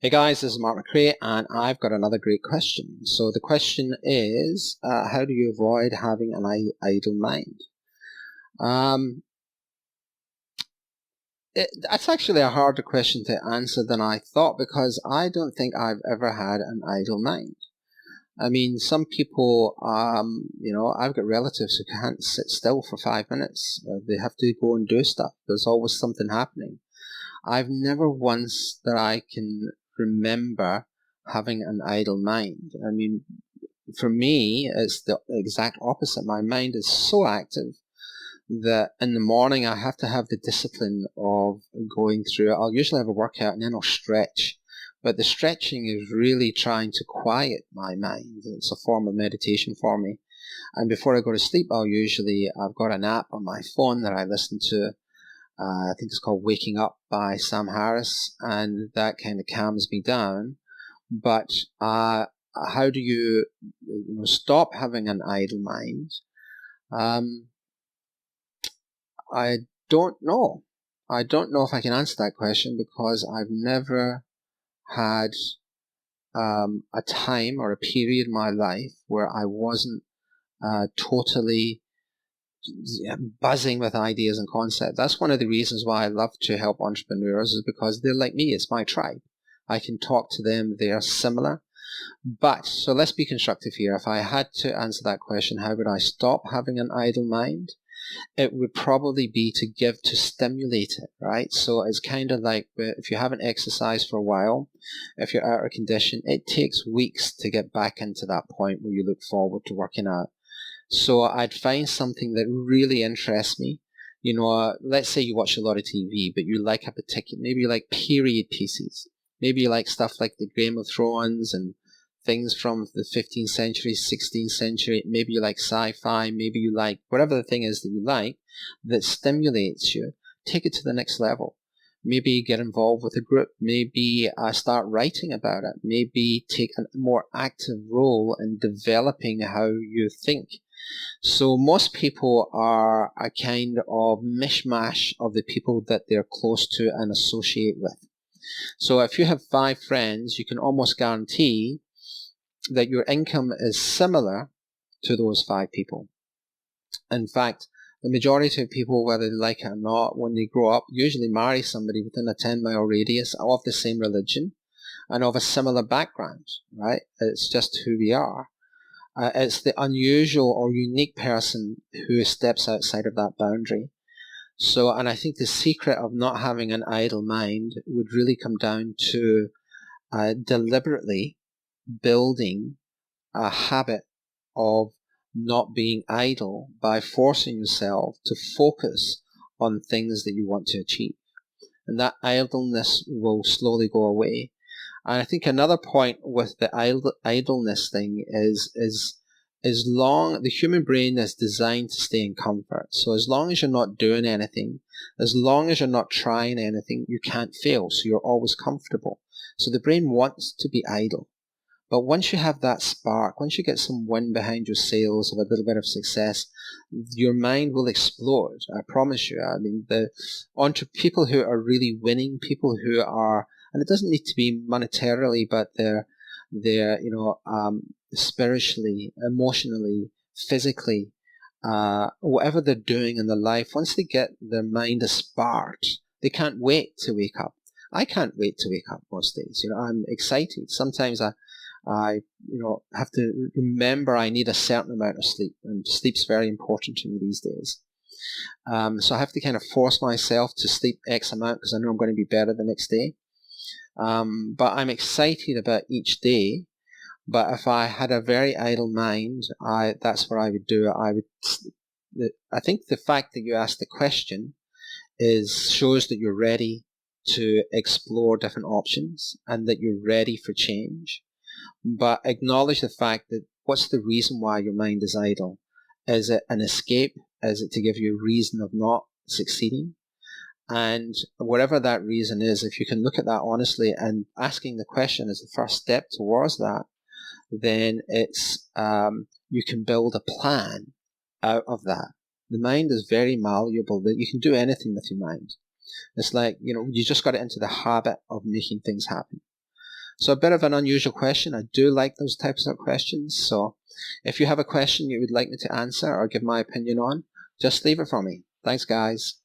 Hey guys, this is McRae, and I've got another great question. So the question is, how do you avoid having an idle mind? Um, that's actually a harder question to answer than I thought because I don't think I've ever had an idle mind. I mean, some people, I've got relatives who can't sit still for 5 minutes. They have to go and do stuff. There's always something happening. I've never once that I can remember having an idle mind. I mean, for me, it's the exact opposite. My mind is so active that in the morning I have to have the discipline of going through it. I'll usually have a workout and then I'll stretch. But the stretching is really trying to quiet my mind. It's a form of meditation for me. And before I go to sleep, I've got an app on my phone that I listen to. I think it's called Waking Up by Sam Harris, and that kind of calms me down. But how do you stop having an idle mind? Um, I don't know. I don't know if I can answer that question because I've never had a time or a period in my life where I wasn't totally buzzing with ideas and concepts. That's one of the reasons why I love to help entrepreneurs, is because they're like me. It's my tribe. I can talk to them. They are similar. But, so let's be constructive here. If I had to answer that question, how would I stop having an idle mind? It would probably be to stimulate it, right? So it's kind of like if you haven't exercised for a while, if you're out of condition, it takes weeks to get back into that point where you look forward to working out. So I'd find something that really interests me. Let's say you watch a lot of TV, but you like a particular, maybe you like period pieces. Maybe you like stuff like the Game of Thrones and things from the 15th century, 16th century. Maybe you like sci-fi. Maybe you like whatever the thing is that you like that stimulates you. Take it to the next level. Maybe get involved with a group. Maybe start writing about it. Maybe take a more active role in developing how you think. So most people are a kind of mishmash of the people that they're close to and associate with. So if you have 5 friends, you can almost guarantee that your income is similar to those 5 people. In fact, the majority of people, whether they like it or not, when they grow up, usually marry somebody within a 10-mile radius of the same religion and of a similar background, right? It's just who we are. It's the unusual or unique person who steps outside of that boundary. So, and I think the secret of not having an idle mind would really come down to deliberately building a habit of not being idle by forcing yourself to focus on things that you want to achieve. And that idleness will slowly go away. And I think another point with the idleness thing is the human brain is designed to stay in comfort. So as long as you're not doing anything, as long as you're not trying anything, you can't fail. So you're always comfortable. So the brain wants to be idle. But once you have that spark, once you get some wind behind your sails of a little bit of success, your mind will explode. I promise you. I mean, people who are really winning, people who are, and it doesn't need to be monetarily, but they're spiritually, emotionally, physically, whatever they're doing in their life, once they get their mind sparked, they can't wait to wake up. I can't wait to wake up most days. I'm excited. Sometimes I have to remember I need a certain amount of sleep, and sleep's very important to me these days. So I have to kind of force myself to sleep X amount because I know I'm going to be better the next day. But I'm excited about each day. But if I had a very idle mind, that's what I would do. I think the fact that you asked the question shows that you're ready to explore different options and that you're ready for change. But acknowledge the fact that what's the reason why your mind is idle? Is it an escape? Is it to give you a reason of not succeeding? And whatever that reason is, if you can look at that honestly and asking the question is the first step towards that, then you can build a plan out of that. The mind is very malleable. That you can do anything with your mind. It's like, you just got it into the habit of making things happen. So a bit of an unusual question. I do like those types of questions. So if you have a question you would like me to answer or give my opinion on, just leave it for me. Thanks, guys.